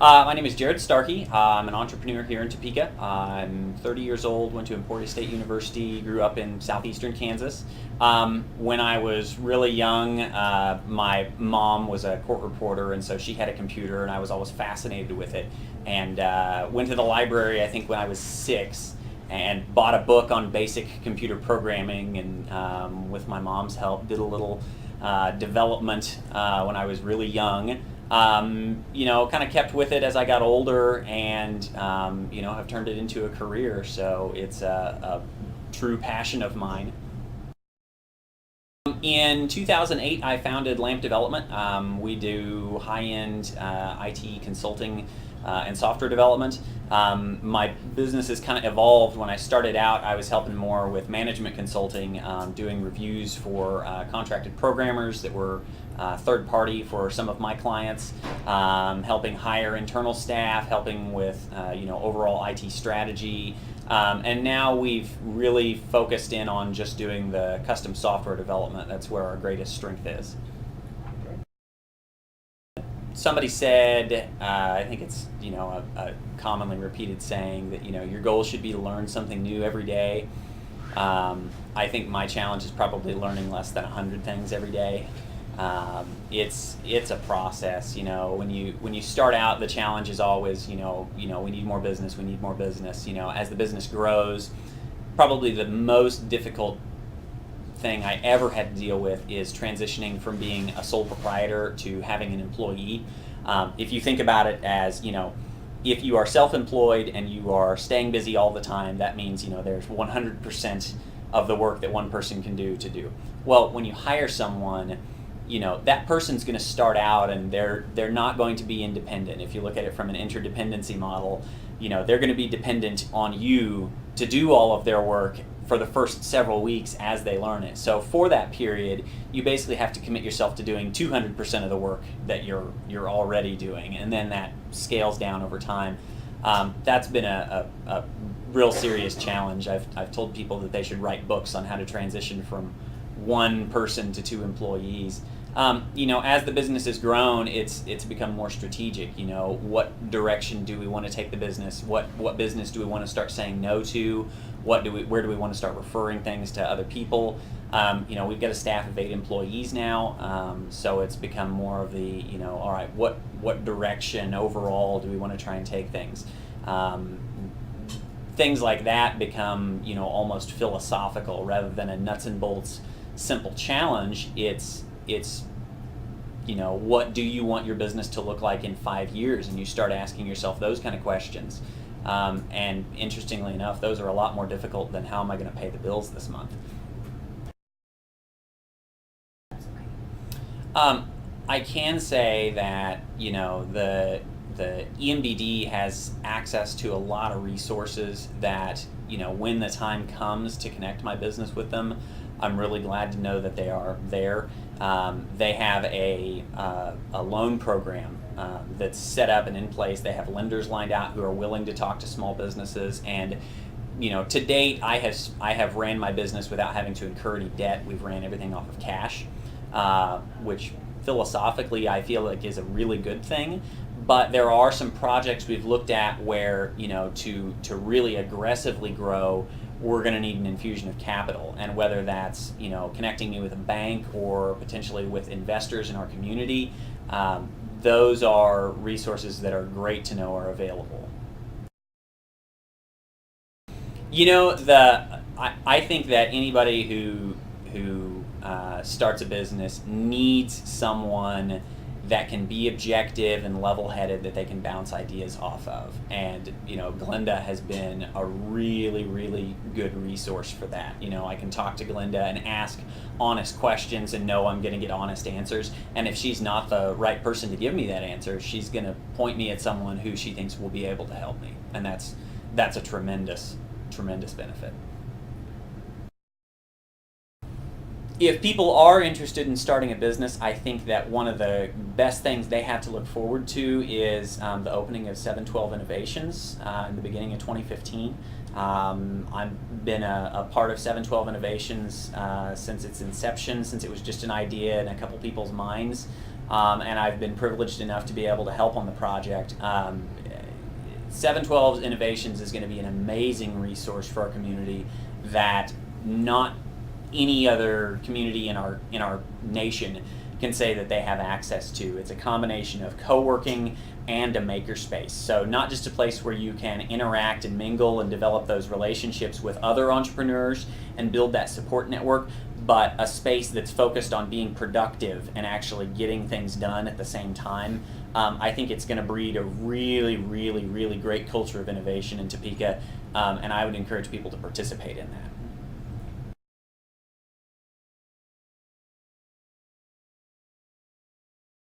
My name is Jared Starkey. I'm an entrepreneur here in Topeka. I'm 30 years old, went to Emporia State University, grew up in southeastern Kansas. When I was really young, my mom was a court reporter, and so she had a computer, and I was always fascinated with it. And went to the library, I think, when I was 6, and bought a book on basic computer programming, and with my mom's help, did a little development when I was really young. Kind of kept with it as I got older, and have turned it into a career. So it's a true passion of mine. In 2008, I founded Lamp Development. We do high-end IT consulting and software development. My business has kind of evolved. When I started out, I was helping more with management consulting, doing reviews for contracted programmers that were third party for some of my clients, helping hire internal staff, helping with overall IT strategy. And now we've really focused in on just doing the custom software development. That's where our greatest strength is. Somebody said, I think it's a commonly repeated saying that your goal should be to learn something new every day. I think my challenge is probably learning less than 100 things every day. It's a process. When you start out, the challenge is always we need more business. We need more business. As the business grows, probably the most difficult thing I ever had to deal with is transitioning from being a sole proprietor to having an employee. If you think about it as, if you are self-employed and you are staying busy all the time, that means, there's 100% of the work that one person can do. Well, when you hire someone, that person's going to start out and they're not going to be independent. If you look at it from an interdependency model, they're going to be dependent on you to do all of their work for the first several weeks as they learn it. So for that period, you basically have to commit yourself to doing 200% of the work that you're already doing, and then that scales down over time. That's been a real serious challenge. I've told people that they should write books on how to transition from one person to 2 employees. As the business has grown, it's become more strategic. What direction do we want to take the business? What business do we want to start saying no to? Where do we want to start referring things to other people? We've got a staff of 8 employees now, so it's become more of the all right, what direction overall do we want to try and take things? Things like that become almost philosophical rather than a nuts and bolts simple challenge. It's what do you want your business to look like in 5 years? And you start asking yourself those kind of questions. And interestingly enough, those are a lot more difficult than how am I going to pay the bills this month? I can say that the EMBD has access to a lot of resources that when the time comes to connect my business with them, I'm really glad to know that they are there. They have a loan program that's set up and in place. They have lenders lined out who are willing to talk to small businesses. And to date, I have ran my business without having to incur any debt. We've ran everything off of cash, which philosophically I feel like is a really good thing. But there are some projects we've looked at where to really aggressively grow, we're going to need an infusion of capital, and whether that's connecting me with a bank or potentially with investors in our community, those are resources that are great to know are available. I think that anybody who starts a business needs someone that can be objective and level-headed, that they can bounce ideas off of. And Glenda has been a really, really good resource for that. I can talk to Glenda and ask honest questions and know I'm going to get honest answers. And if she's not the right person to give me that answer, she's going to point me at someone who she thinks will be able to help me. And that's a tremendous, tremendous benefit. If people are interested in starting a business, I think that one of the best things they have to look forward to is the opening of 712 Innovations in the beginning of 2015. I've been a part of 712 Innovations since its inception, since it was just an idea in a couple people's minds. and I've been privileged enough to be able to help on the project. 712 Innovations is going to be an amazing resource for our community that not any other community in our nation can say that they have access to. It's a combination of co-working and a makerspace. So not just a place where you can interact and mingle and develop those relationships with other entrepreneurs and build that support network, but a space that's focused on being productive and actually getting things done at the same time. I think it's going to breed a really, really, really great culture of innovation in Topeka, and I would encourage people to participate in that.